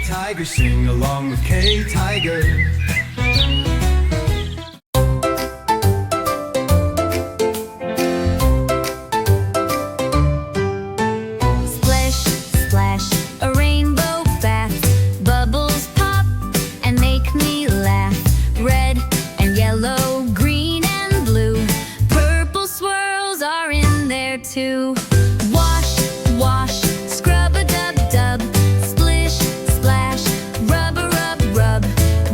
Tiger, sing along with K Tiger. Splish, splash, a rainbow bath. Bubbles pop and make me laugh. Red and yellow, green and blue. Purple swirls are in there too. Wash, wash, scrub-a-dub-dub. Splish, splash, rub-a-rub-rub.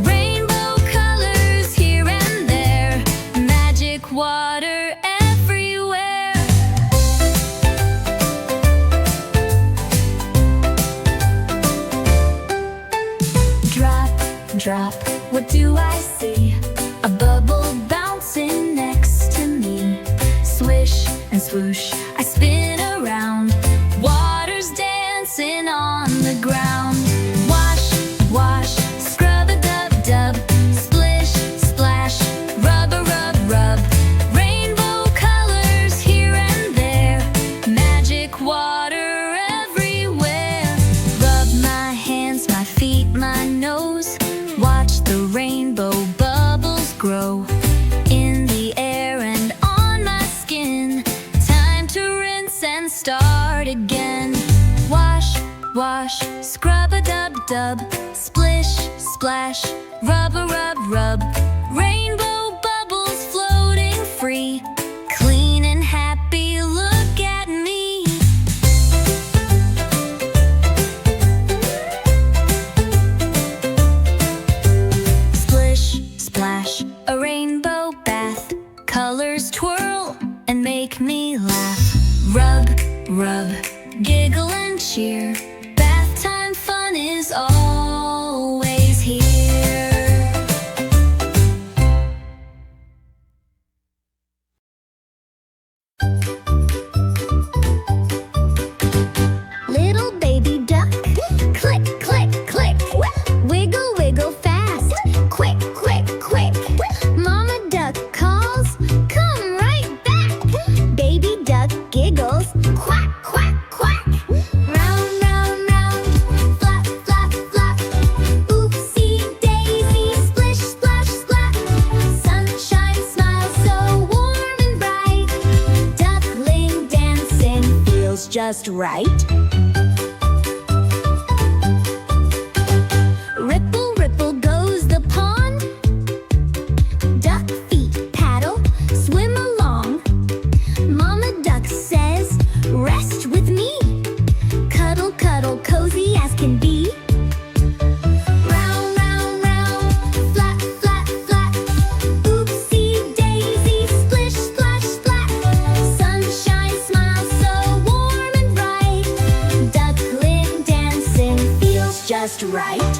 Rainbow colors here and there. Magic water everywhere. Drop, drop, what do I see? A bubble bouncing next to me. Swish and swoosh, I spin around. Water's dancing on the ground. Wash, wash, scrub-a-dub-dub. Splish, splash, rub-a-rub-rub. Rainbow colors here and there. Magic water everywhere. Rub my hands, my feet, my nose. Watch the rainbow bubbles grow in the air and on my skin. Time to rinse and start again. Wash, wash, scrub-a-dub-dub. Splish, splash, rub-a-rub-rub. Rainbow bubbles floating free. Clean and happy, look at me. Splish, splash, a rainbow bath. Colors twirl and make me laugh. Rub, rub, giggle and cheer. Bath time fun is always here. Little baby duck, click, click, click. Wiggle, wiggle fast, quick, quick, quick. Mama duck calls, come right back. Baby duck giggles, quack, quack, quack. Round, round, round, flap, flap, flap. Oopsie daisy, splish, splash, splat. Sunshine smiles so warm and bright. Duckling dancing feels just right. Ripple, ripple goes the pond. Duck feet paddle, swim along. Mama duck says, rest with me. Cuddle, cuddle, cozy as can be. Round, round, round, flat, flat, flat. Oopsie daisy, splish, splash, splat. Sunshine smiles so warm and bright. Duckling dancing feels just right.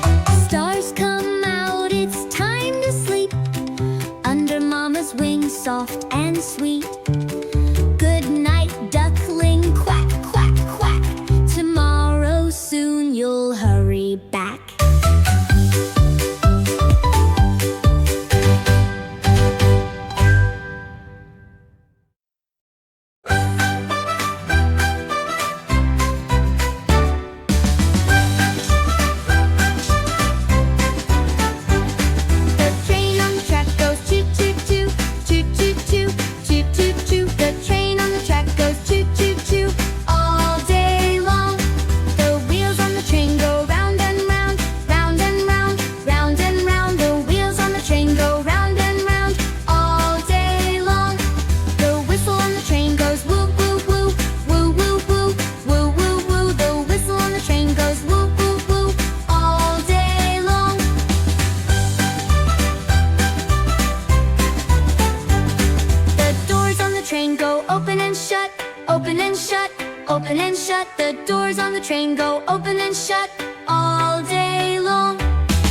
Stars come out, it's time to sleep. Under Mama's wing, soft and sweet. Good night, duckling, quack, quack, quack. Tomorrow soon you'll hurry back. The train on the track goes choo choo choo, choo choo choo, choo choo choo. The train on the track goes choo choo choo all day long. The wheels on the train go round and round, round and round, round and round. The wheels on the train go round and round all day long. The whistle on the train goes woo woo woo, woo woo woo, woo woo woo. The whistle on the train goes woo woo woo all day long. The doors on the train go open and shut, open and shut, open and shut. The doors on the train go open and shut all day long.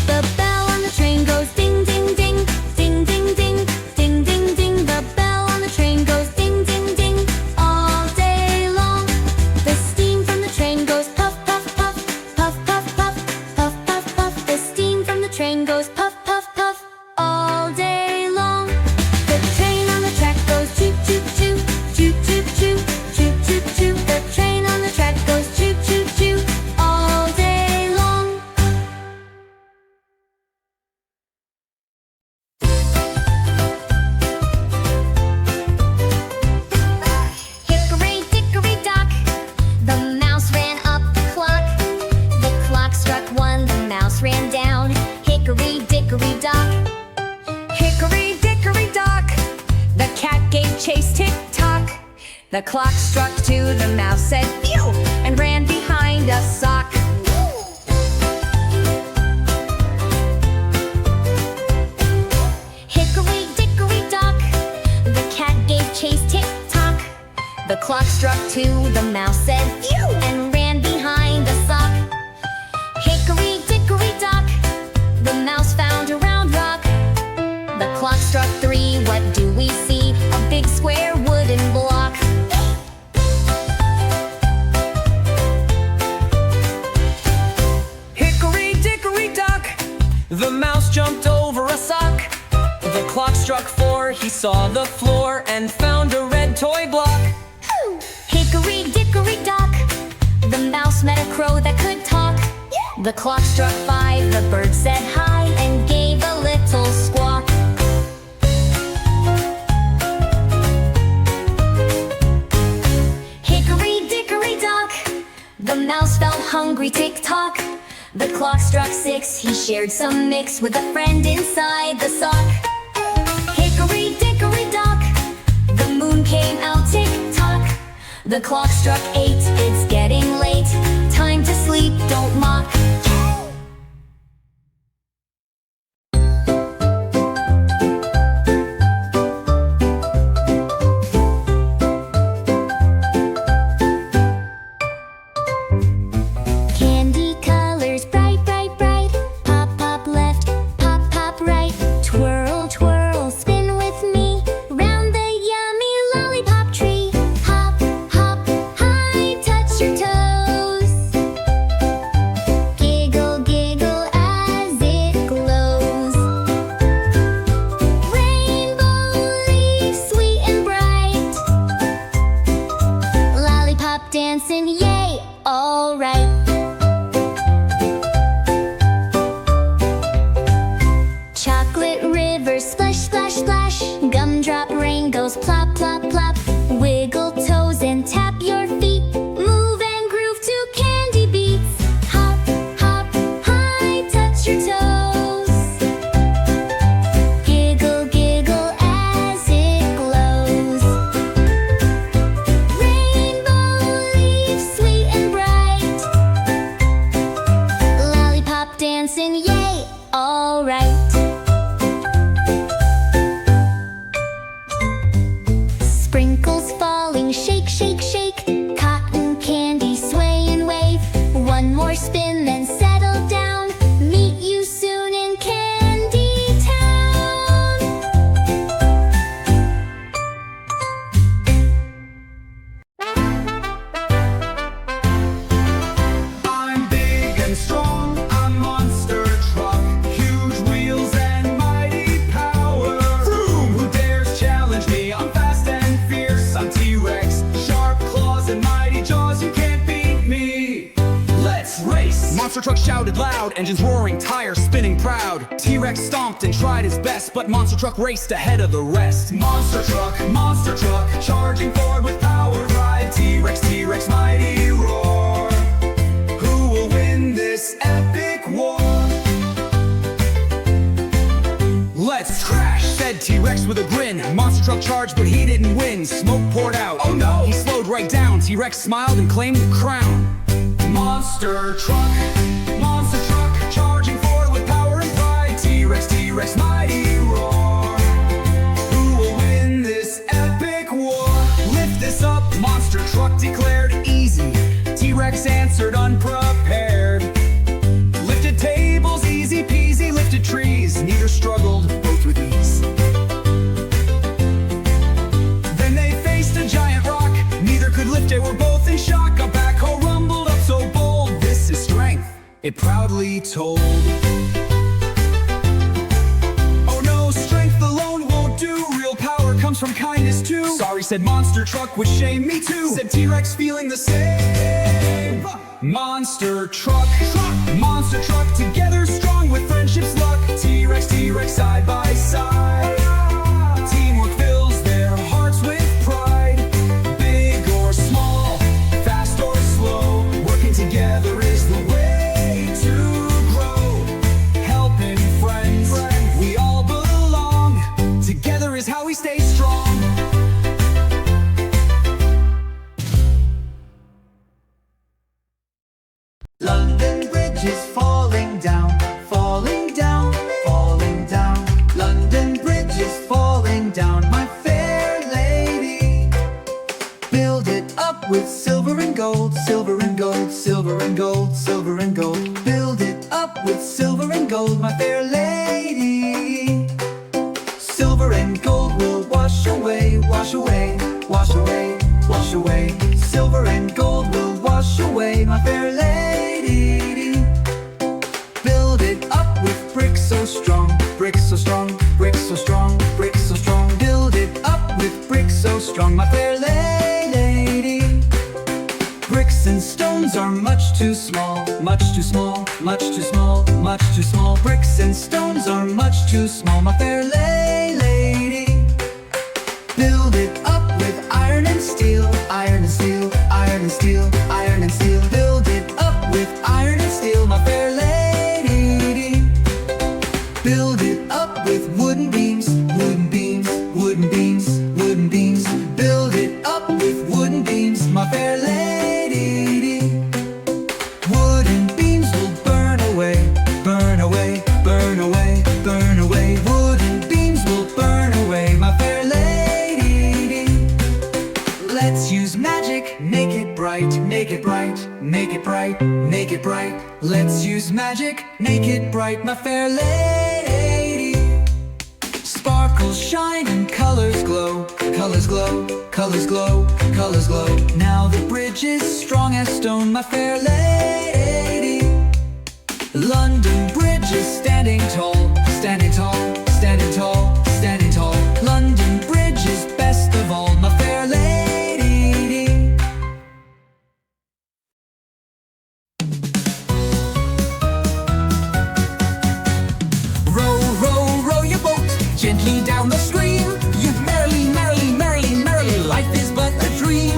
The bell on the train goes ding ding ding, ding ding ding, ding ding ding. The bell on the train goes ding ding ding all day long. The steam from the train goes puff puff puff, puff puff puff, puff puff puff. The steam from the train goes puff puff puff all day long. The train on the track goes choo choo choo, choo choo choo, choo choo choo. The train on the track goes choo choo choo all day ran down. Hickory dickory dock. Hickory dickory dock, the cat gave chase, tick-tock. The clock struck 2, the mouse said phew, and ran behind a sock. Hickory dickory dock, the cat gave chase, tick-tock. The clock struck 2, the mouse said phew, and ran behind a sock. Hickory dickory dock, the mouse found a round rock. The clock struck 3, what do we see? A big square wooden block. Hickory dickory dock, the mouse jumped over a sock. The clock struck 4, he saw the floor and found a red toy block. Hickory dickory dock, the mouse met a crow that could talk. The clock struck 5, the bird said hi and gave a little squawk. Hickory dickory dock, the mouse felt hungry, tick-tock. The clock struck 6, he shared some mix with a friend inside the sock. Hickory dickory dock, the moon came out, tick-tock. The clock struck 8, it's getting late. Time to sleep, don't mock. Candy colors bright, bright, bright. Pop, pop left, pop, pop right. Twirl, twirl, spin with me. Round the yummy lollipop tree. Hop, hop, high, touch your toes. Giggle, giggle as it glows. Rainbow leaves, sweet and bright. Lollipop dancing, yay, alright. Chocolate river, splish, splash, splash. Gumdrop rain goes plop, plop, plop. Wiggle toes and tap your feet. Move and groove to candy beats. Hop, hop, high, touch your toes. Giggle, giggle as it glows. Rainbow leaves, sweet and bright. Lollipop dancing, yay, alright. Sprinkles falling, shake, shake, shake. Cotton candy, sway and wave. One more spin, then settle down. Meet you soon in Candy Town. I'm big and strong, I'm monster truck. Huge wheels and mighty power. Vroom! Who dares challenge me? I'm fast and fierce. I'm T-Rex, sharp claws and mighty jaws. You can't beat me. Let's race! Monster truck shouted loud, engines roaring, tires spinning proud. T-Rex stomped and tried his best, but monster truck raced ahead of the rest. Monster truck, charging forward with power. Ride T-Rex, T-Rex, mighty roar. Who will win this epic war? Let's crash, said T-Rex with a grin. Monster truck charged, but he didn't win. Smoke poured out. Oh no! He slowed right down. T-Rex smiled and claimed the crown. Monster truck, charging forward with power and pride. T-Rex, T-Rex, mighty roar. Who will win this epic war? Lift this up, monster truck declared. Easy, T-Rex answered unprepared. Lifted tables, easy peasy. Lifted trees, neither struggled, both with ease. Then they faced a giant rock. Neither could lift it, were both in shock. A backhoe rumbled up so bold. This is strength, it proudly told. Oh no, strength alone won't do. Real power comes from kindness too. Sorry, said monster truck, with shame, me too, said T-Rex, feeling the same. Monster truck, together strong with friendship's luck. T-Rex, T-Rex, side by side. Teamwork fills their hearts with pride. Big or small, fast or slow, working together is the way to grow. up with silver and gold, my fair lady. Silver and gold will wash away, wash away, wash away, wash away. Silver and gold will wash away, my fair lady. Build it up with bricks so strong, bricks so strong, bricks so strong, bricks so strong. Build it up with bricks so strong, my fair lady. Bricks and stones are much too small, much too small, much too small, much too small. Bricks and stones are much too small, my fair lady. Build it up with iron and steel, iron and steel, iron and steel, iron and steel. Build it up with iron and steel, my fair lady. Build it up with wooden beams, wooden beams, wooden beams, wooden beams. Build it up with wooden beams, my fair lady. Wooden beams will burn away, burn away, burn away, burn away. Wooden beams will burn away, my fair lady. Let's use magic, make it bright, make it bright, make it bright, make it bright. Let's use magic, make it bright, my fair lady. Sparkles shine and colors glow, colors glow, colors glow, colors glow. Now the bridge is strong as stone, my fair lady. London Bridge is standing tall, standing tall, standing tall, standing tall. London Bridge is best of all, my fair lady. Row, row, row your boat gently down the stream. You merrily, merrily, merrily, merrily, life is but a dream.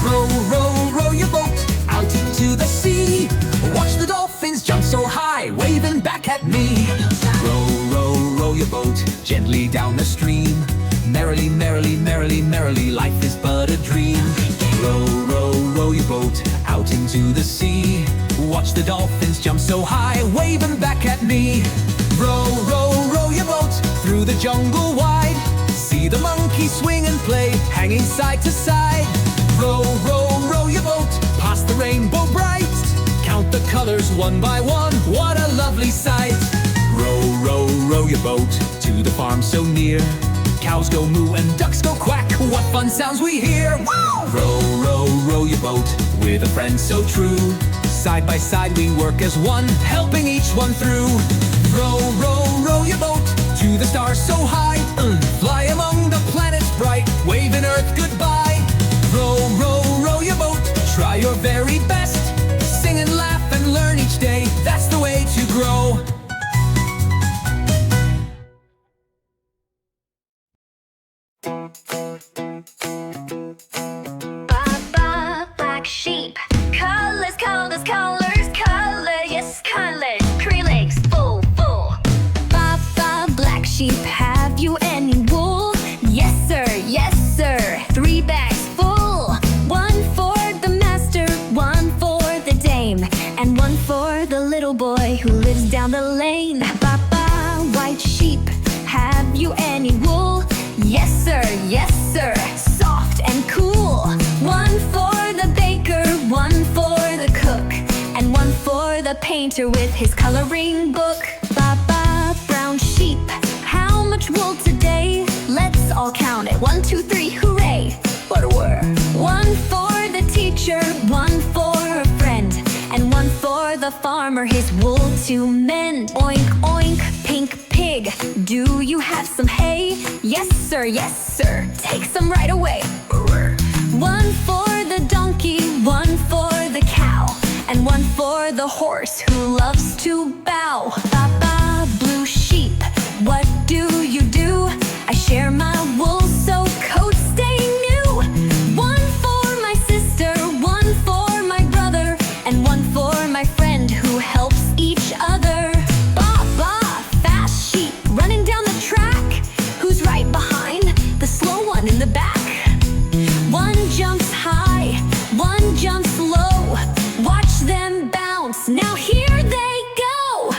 Row, row, row your boat out into the sea. Watch the dolphins jump so high, waving back at me. Row, row, row your boat gently down the stream. Merrily, merrily, merrily, merrily, life is but a dream. Row, row, row your boat out into the sea. Watch the dolphins jump so high, waving back at me. Row, row, row your boat through the jungle wide. See the monkeys swing and play, hanging side to side. Row, row, row your boat past the rainbow bright. Count the colors one by one, what a lovely sight. Row, row, row your boat to the farm so near. Cows go moo and ducks go quack, what fun sounds we hear. Woo! Row, row, row your boat with a friend so true. Side by side we work as one, helping each one through. Row, row, row your boat to the stars so high. Fly among the planets bright, waving Earth goodbye. Row, row, row your boat, try your very best. Sing and laugh and learn each day, that's the way to grow. Baba, black sheep. Colors, colors, colors, color, yes, colors. 3 legs, full, full. Baba, black sheep, have you any wool? Yes, sir, yes, sir. 3 bags full. 1 for the master, 1 for the dame, and 1 for the little boy who lives down the lane. Baba, white sheep, have you any wool? Yes, sir, yes, sir. Soft and cool. 1 for the baker, 1 for the cook, and 1 for the painter with his coloring book. Baba, brown sheep, how much wool today? Let's all count it. 1, 2, 3, hooray! What a whir! 1 for the teacher, 1 for a friend, and 1 for the farmer, his wool to mend. Oink, oink, pink pig, do you have some hay? Yes, sir, yes, sir. Take some right away. 1 for the donkey, 1 for the cow, and 1 for the horse who loves to bow. Baba, blue sheep, what do you do? I share my wool so coats stay new. 1 for my sister, 1 for my brother, and 1 for my friend who helps each other. Baba, fast sheep, running down the track. Who's right behind? The slow one in the back. 1 jumps high, 1 jumps low. Watch them bounce, now here they go.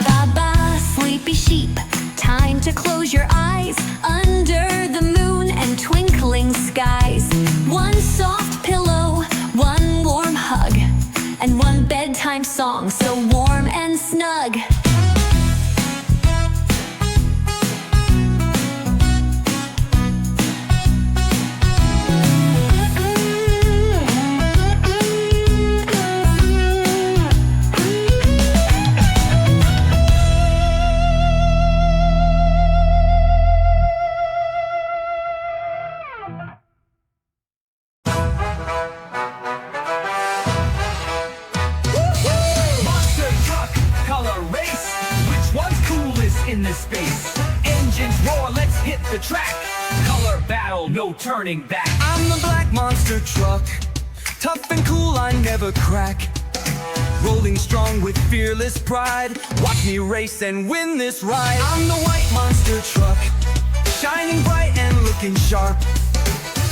in this space. Engines roar, let's hit the track. Color battle, no turning back. I'm the black monster truck, tough and cool, I never crack. Rolling strong with fearless pride, watch me race and win this ride. I'm the white monster truck, shining bright and looking sharp.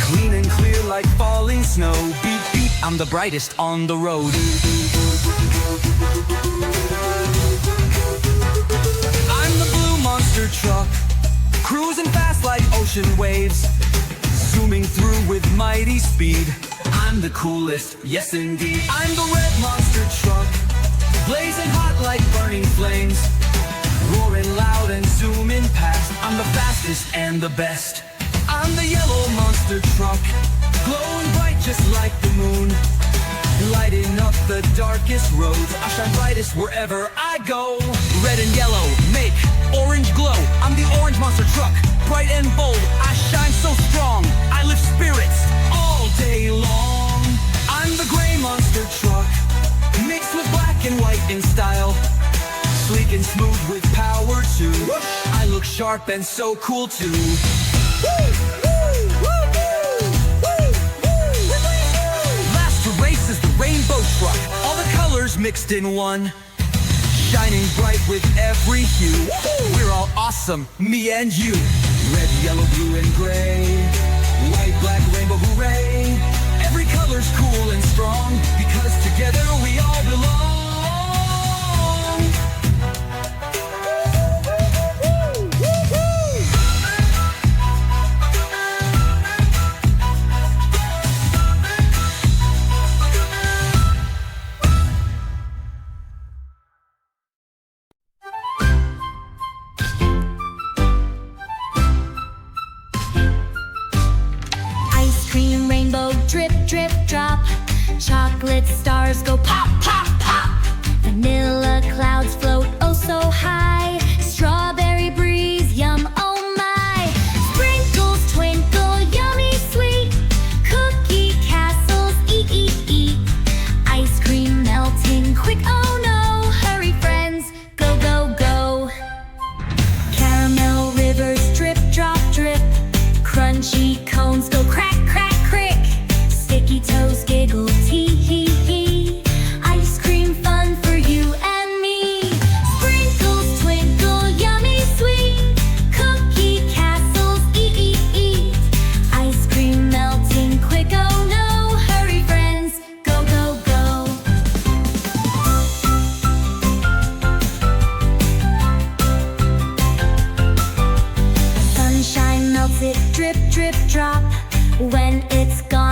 Clean and clear like falling snow. Beep, beep, I'm the brightest on the road. I'm the blue monster truck, cruising fast like ocean waves, zooming through with mighty speed. I'm the coolest, yes indeed. I'm the red monster truck, blazing hot like burning flames, roaring loud and zooming past. I'm the fastest and the best. I'm the yellow monster truck, glowing bright just like the moon, lighting up the darkest roads. I shine brightest wherever I go. Red and yellow make orange glow. I'm the orange monster truck, bright and bold. I shine so strong, I lift spirits all day long. I'm the gray monster truck, mixed with black and white in style, sleek and smooth with power too. I look sharp and so cool too. Last to race is the rainbow truck, all the colors mixed in one, shining bright with every hue. We're all awesome, me and you. Red, yellow, blue, and gray, white, black, rainbow, hooray. Every color's cool and strong, because together we all belong. Drip, drip, drop. Chocolate stars go pop, pop, pop. Vanilla clouds float oh so high. Strawberry breeze, yum, oh my. Sprinkles twinkle, yummy sweet. Cookie castles, eat, eat, eat. Ice cream melting quick, oh no. Hurry friends, go, go, go. Caramel rivers drip, drop, drip. Crunchy cones go crack, crack, crick. Sticky toes giggle, tee hee hee. Ice cream fun for you and me. Sprinkles twinkle, yummy sweet. Cookie castles, eat, eat, eat. Ice cream melting quick, oh no. Hurry friends, go, go, go. Sunshine melts it, drip, drip, drop. When it's gone